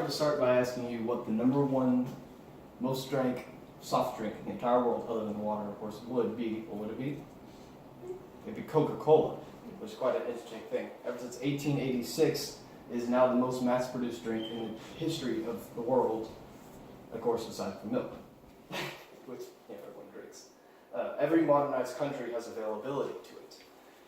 to start by asking you what the number one most drank soft drink in the entire world, other than water, of course, would be. What would it be? It'd be Coca-Cola, which is quite an interesting thing. Ever since 1886, it is now the most mass-produced drink in the history of the world, of course, aside from milk, which everyone drinks. Every modernized country has availability to it,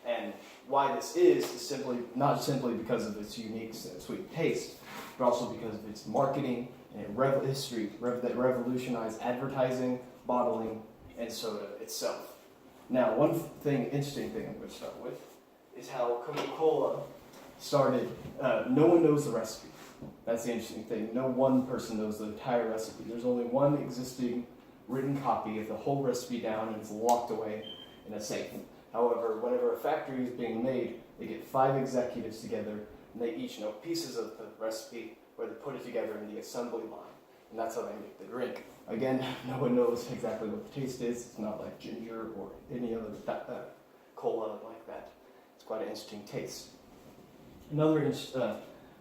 and why this is not simply because of its unique sweet taste, but also because of its marketing and history that revolutionized advertising, bottling, and soda itself. Now, one interesting thing I'm going to start with is how Coca-Cola started. No one knows the recipe. That's the interesting thing. No one person knows the entire recipe. There's only one existing written copy of the whole recipe down, and it's locked away in a safe. However, whenever a factory is being made, they get 5 executives together, and they each know pieces of the recipe where they put it together in the assembly line. And that's how they make the drink. Again, no one knows exactly what the taste is. It's not like ginger or any other cola like that. It's quite an interesting taste.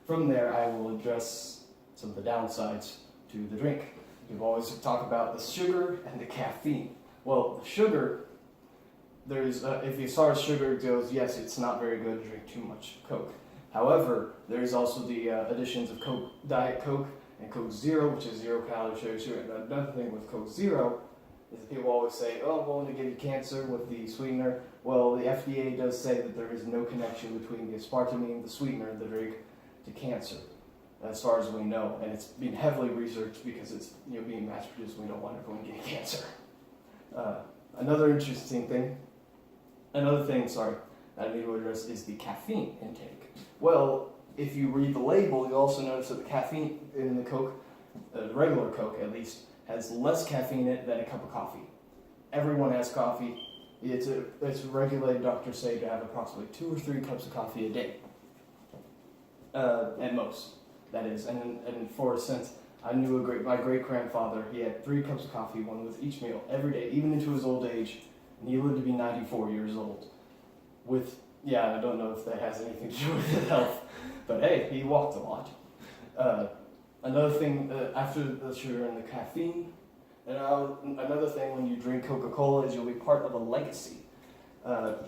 From there, I will address some of the downsides to the drink. We've always talked about the sugar and the caffeine. Well, the sugar, if as far as sugar goes, yes, it's not very good to drink too much Coke. However, there's also the additions of Coke, Diet Coke, and Coke Zero, which is 0 calorie sugar. And another thing with Coke Zero is that people always say, oh, I'm going to give you cancer with the sweetener. Well, the FDA does say that there is no connection between the aspartame, the sweetener, and the drink to cancer, as far as we know. And it's been heavily researched because it's being mass produced. We don't want everyone getting cancer. Another thing, that I need to address is the caffeine intake. Well, if you read the label, you'll also notice that the caffeine in the Coke, regular Coke at least, has less caffeine in it than a cup of coffee. Everyone has coffee. It's regulated, doctors say, to have approximately 2 or 3 cups of coffee a day. At most, that is. And for a sense, I knew my great-grandfather, he had 3 cups of coffee, one with each meal, every day, even into his old age, and he lived to be 94 years old. I don't know if that has anything to do with his health, but hey, he walked a lot. Another thing, after the sugar and the caffeine, another thing when you drink Coca-Cola is you'll be part of a legacy. Ever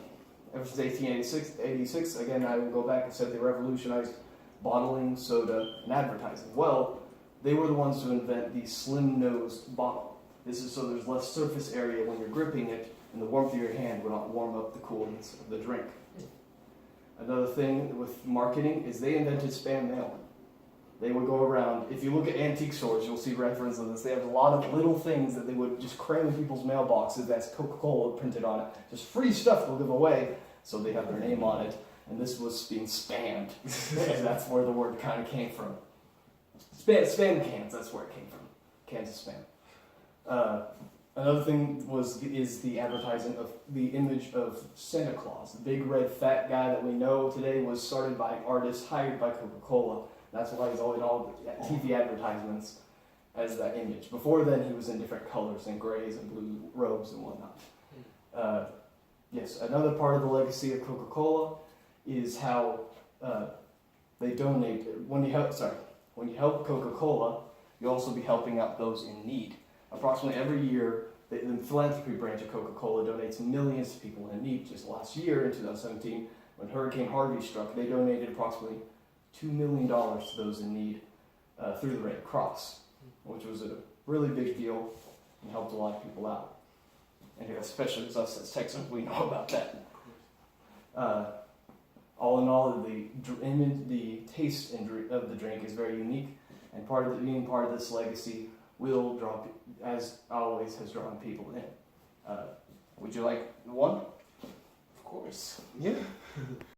since 1886, again, I will go back and said they revolutionized bottling, soda, and advertising. Well, they were the ones to invent the slim-nosed bottle. This is so there's less surface area when you're gripping it, and the warmth of your hand will not warm up the coolness of the drink. Another thing with marketing is they invented spam mailing. They would go around, if you look at antique stores, you'll see reference of this. They have a lot of little things that they would just cram in people's mailboxes that's Coca-Cola printed on it. Just free stuff to give away, so they have their name on it. And this was being spammed. And that's where the word kind of came from. Spam cans, that's where it came from. Cans of spam. Another thing is the advertising of the image of Santa Claus. The big red fat guy that we know today was started by an artist hired by Coca-Cola. That's why he's always all the TV advertisements as that image. Before then, he was in different colors and grays and blue robes and whatnot. Yes, another part of the legacy of Coca-Cola is how they donate. When you help Coca-Cola, you'll also be helping out those in need. Approximately every year, the philanthropy branch of Coca-Cola donates millions to people in need. Just last year, in 2017, when Hurricane Harvey struck, they donated approximately $2 million to those in need through the Red Cross, which was a really big deal and helped a lot of people out. And especially us as Texans, we know about that. All in all, the taste of the drink is very unique, and being part of this legacy will draw, as always, has drawn people in. Would you like one? Of course. Yeah.